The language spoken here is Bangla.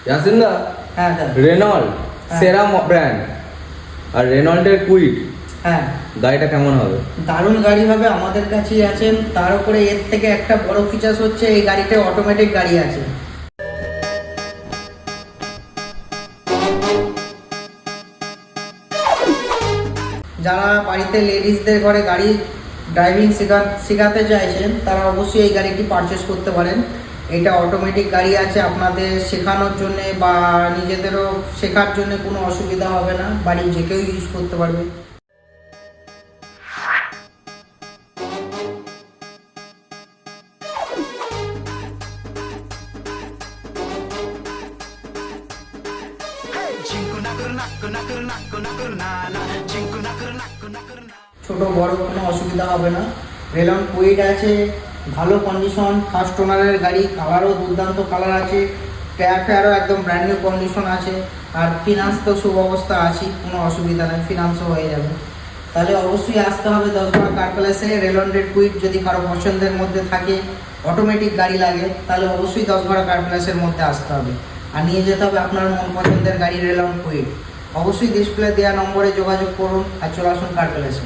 ইয়াসিন দা, হ্যাঁ দাদা। রেনল্ড সেরা ব্র্যান্ড আর রেনল্ডের কুইড হ্যাঁ, গাড়িটা কেমন হবে? দারুণ গাড়ি হবে, আমাদের কাছেই আছেন। তার উপরে এর থেকে একটা বড় ফিচার্স হচ্ছে এই গাড়িতে অটোমেটিক গাড়ি আছে। যারা বাড়িতে লেডিসদের ঘরে গাড়ি ড্রাইভিং শেখাতে চাইছেন তারা অবশ্যই এই গাড়িটি পারচেস করতে পারেন। এটা অটোমেটিক গাড়ি আছে, আপনাদের শেখানোর জন্য বা নিজেদেরও শেখার জন্য কোনো অসুবিধা হবে না, বাড়ির যে কেউ ইউজ করতে পারবে। ছোট বড় কোনো অসুবিধা হবে না। রেনল্ড কুইড আছে, ভালো কন্ডিশন, ফার্স্ট ওনারের গাড়ি, কালারও দুর্দান্ত কালার আছে, টায়ার ফায়ারও একদম ব্র্যান্ড নিউ কন্ডিশন আছে। আর ফিনান্স তো সুব্যবস্থা আছে, কোনো অসুবিধা নেই, ফিনান্সও হয়ে যাবে। তাহলে অবশ্যই আসতে হবে 10 কার প্যালেসে। রেনল্ডের কুইড যদি কারো পছন্দের মধ্যে থাকে, অটোমেটিক গাড়ি লাগে, তাহলে অবশ্যই 10 কার প্যালেসের মধ্যে আসতে হবে আর নিয়ে যেতে হবে আপনার মন পছন্দের গাড়ি রেনল্ড কুইড। অবশ্যই ডিসপ্লে দেওয়া নম্বরে যোগাযোগ করুন আর চলে আসুন কার প্যালেসে।